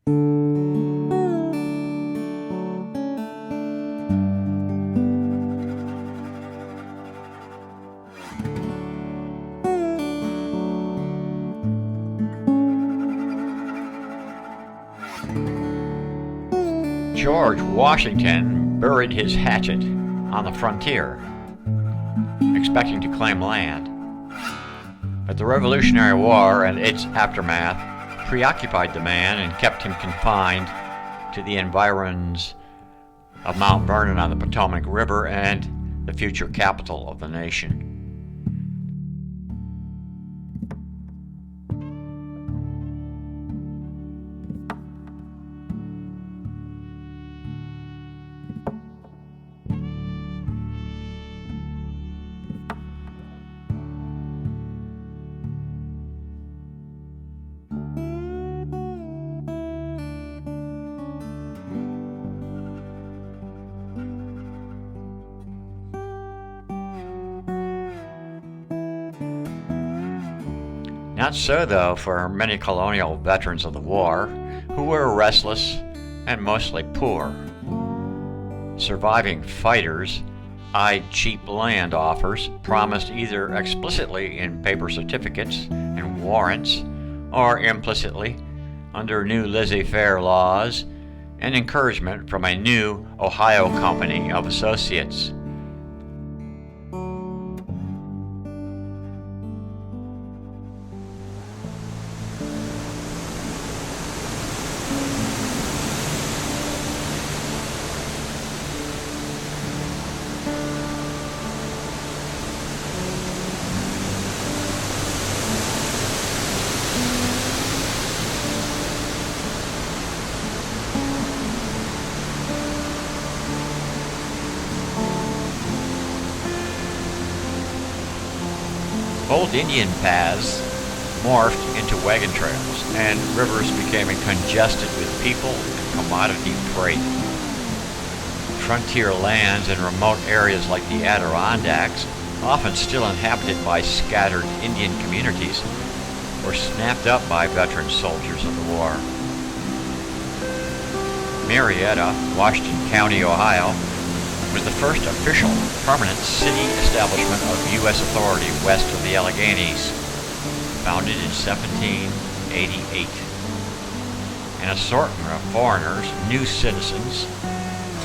George Washington buried his hatchet on the frontier, expecting to claim land. But the Revolutionary War and its aftermath preoccupied the man and kept him confined to the environs of Mount Vernon on the Potomac River and the future capital of the nation. Not so, though, for many colonial veterans of the war, who were restless and mostly poor. Surviving fighters eyed cheap land offers promised either explicitly in paper certificates and warrants, or implicitly under new laissez-faire laws and encouragement from a new Ohio company of associates. Old Indian paths morphed into wagon trails, and rivers became congested with people and commodity freight. Frontier lands in remote areas like the Adirondacks, often still inhabited by scattered Indian communities, were snapped up by veteran soldiers of the war. Marietta, Washington County, Ohio, was the first official permanent city establishment of U.S. authority west of the Alleghenies, founded in 1788. An assortment of foreigners, new citizens,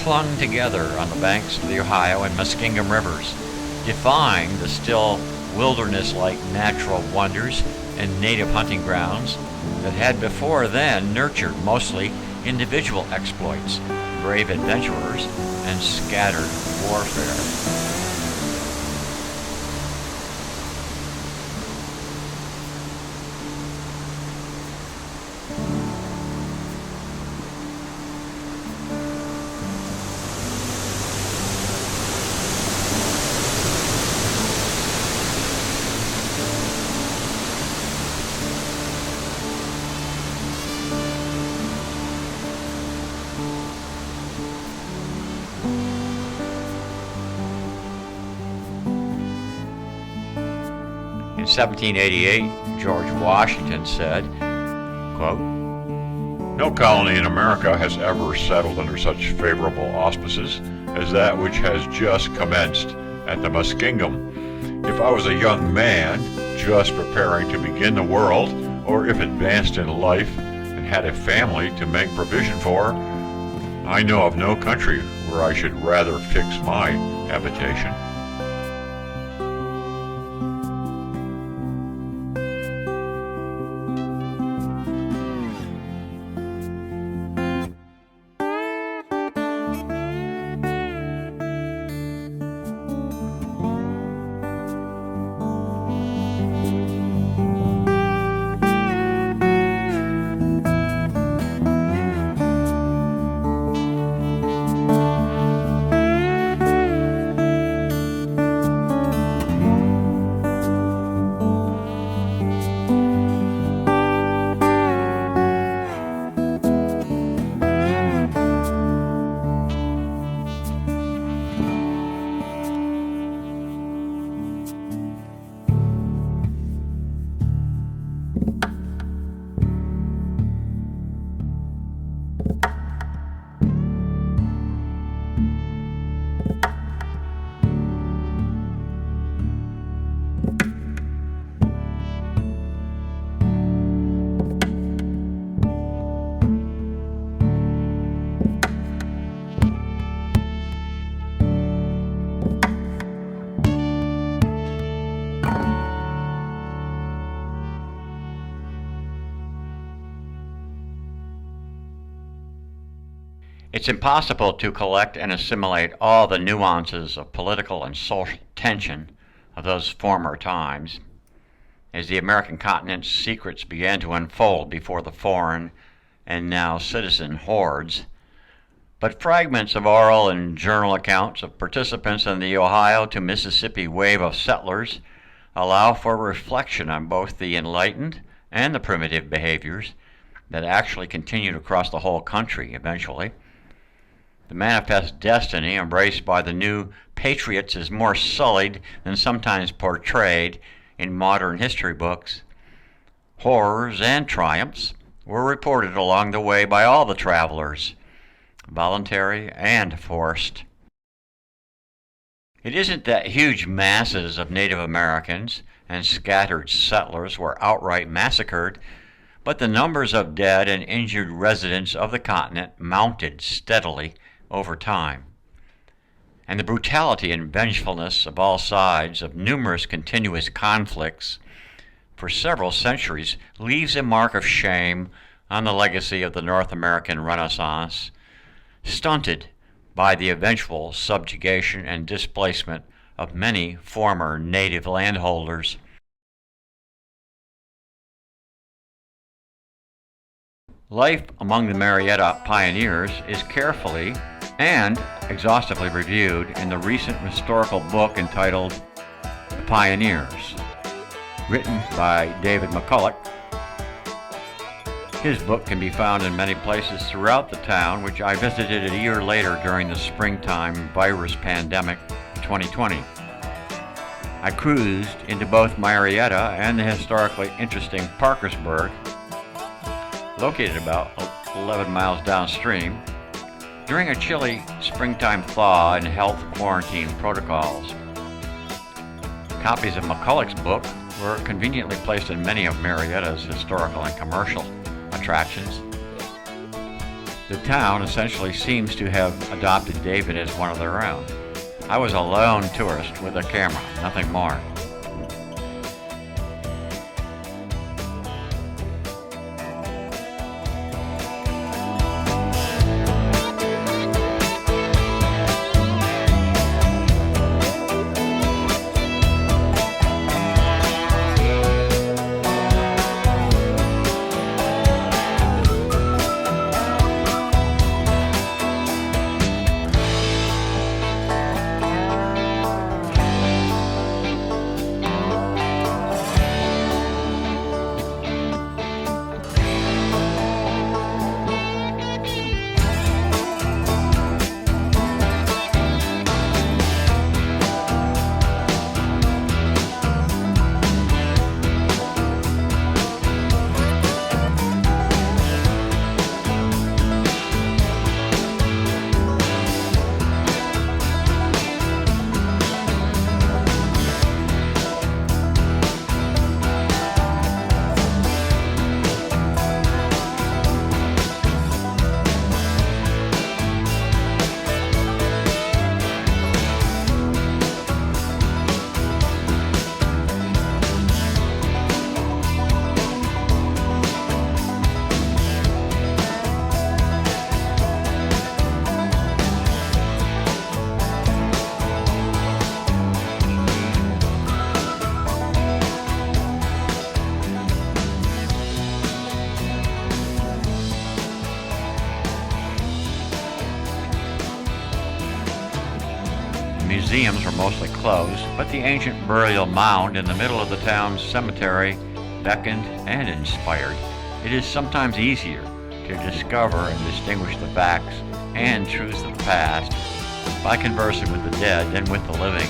clung together on the banks of the Ohio and Muskingum rivers, defying the still wilderness-like natural wonders and native hunting grounds that had before then nurtured mostly individual exploits, brave adventurers, and scattered warfare. In 1788, George Washington said, quote, "No colony in America has ever settled under such favorable auspices as that which has just commenced at the Muskingum. If I was a young man just preparing to begin the world, or if advanced in life and had a family to make provision for, I know of no country where I should rather fix my habitation." It's impossible to collect and assimilate all the nuances of political and social tension of those former times, as the American continent's secrets began to unfold before the foreign and now citizen hordes. But fragments of oral and journal accounts of participants in the Ohio to Mississippi wave of settlers allow for reflection on both the enlightened and the primitive behaviors that actually continued across the whole country eventually. The manifest destiny embraced by the new patriots is more sullied than sometimes portrayed in modern history books. Horrors and triumphs were reported along the way by all the travelers, voluntary and forced. It isn't that huge masses of Native Americans and scattered settlers were outright massacred, but the numbers of dead and injured residents of the continent mounted steadily over time. And the brutality and vengefulness of all sides of numerous continuous conflicts for several centuries leaves a mark of shame on the legacy of the North American Renaissance, stunted by the eventual subjugation and displacement of many former native landholders. Life among the Marietta Pioneers is carefully and exhaustively reviewed in the recent historical book entitled The Pioneers, written by David McCulloch. His book can be found in many places throughout the town, which I visited a year later during the springtime virus pandemic 2020. I cruised into both Marietta and the historically interesting Parkersburg, located about 11 miles downstream, during a chilly springtime thaw and health quarantine protocols. Copies of McCulloch's book were conveniently placed in many of Marietta's historical and commercial attractions. The town essentially seems to have adopted David as one of their own. I was a lone tourist with a camera, nothing more. Museums were mostly closed, but the ancient burial mound in the middle of the town's cemetery beckoned and inspired. It is sometimes easier to discover and distinguish the facts and truths of the past by conversing with the dead than with the living.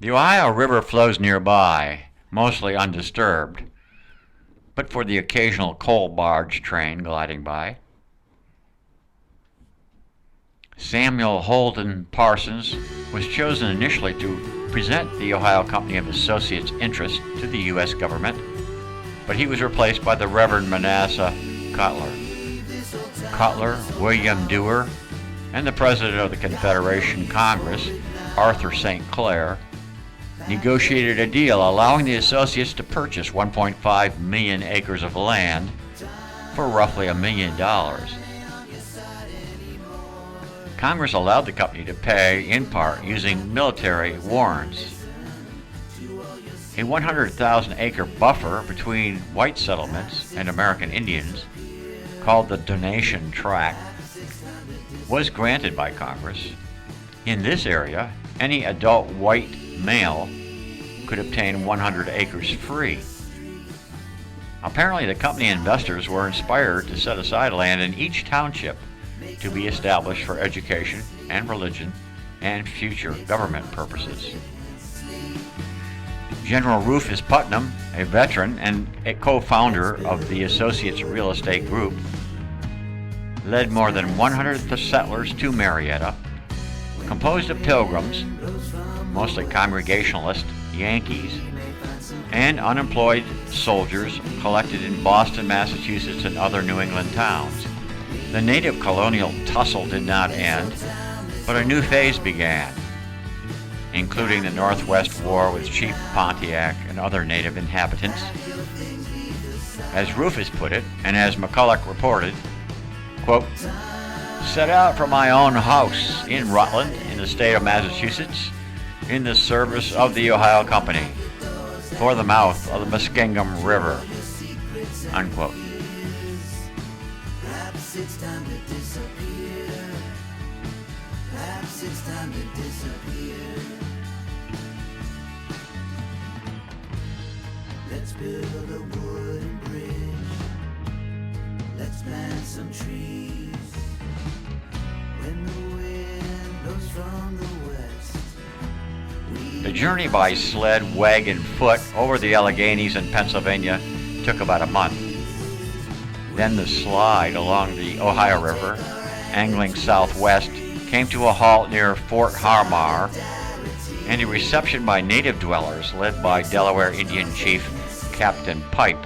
The Ohio River flows nearby, mostly undisturbed, but for the occasional coal barge train gliding by. Samuel Holden Parsons was chosen initially to present the Ohio Company of Associates' interest to the U.S. government, but he was replaced by the Reverend Manasseh Cutler. Cutler, William Dewar, and the President of the Confederation Congress, Arthur St. Clair, negotiated a deal allowing the Associates to purchase 1.5 million acres of land for roughly $1 million. Congress allowed the company to pay, in part, using military warrants. A 100,000-acre buffer between white settlements and American Indians, called the Donation Tract, was granted by Congress. In this area, any adult white male could obtain 100 acres free. Apparently, the company investors were inspired to set aside land in each township to be established for education and religion and future government purposes. General Rufus Putnam, a veteran and a co-founder of the Associates Real Estate Group, led more than 100 settlers to Marietta, composed of pilgrims, mostly Congregationalist Yankees, and unemployed soldiers collected in Boston, Massachusetts, and other New England towns. The native colonial tussle did not end, but a new phase began, including the Northwest War with Chief Pontiac and other native inhabitants. As Rufus put it, and as McCulloch reported, quote, "Set out from my own house in Rutland, in the state of Massachusetts, in the service of the Ohio Company, for the mouth of the Muskingum River," unquote. Perhaps it's time to disappear. Perhaps it's time to disappear. Let's build a wooden bridge. Let's plant some trees. When the wind blows from the west. The journey by sled, wagon, foot over the Alleghenies in Pennsylvania took about a month. Then the slide along the Ohio River, angling southwest, came to a halt near Fort Harmar, and a reception by native dwellers led by Delaware Indian Chief Captain Pipe.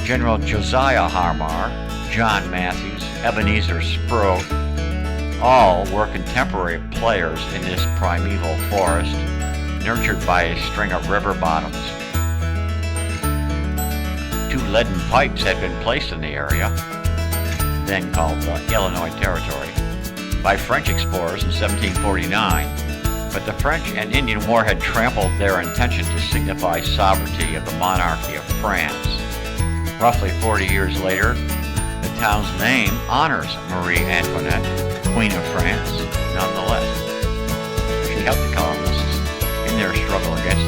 General Josiah Harmar, John Matthews, Ebenezer Sproat, all were contemporary players in this primeval forest, nurtured by a string of river bottoms. 2 leaden pipes had been placed in the area, then called the Illinois Territory, by French explorers in 1749, but the French and Indian War had trampled their intention to signify sovereignty of the monarchy of France. Roughly 40 years later, the town's name honors Marie Antoinette, Queen of France, nonetheless. She helped the colonists in their struggle against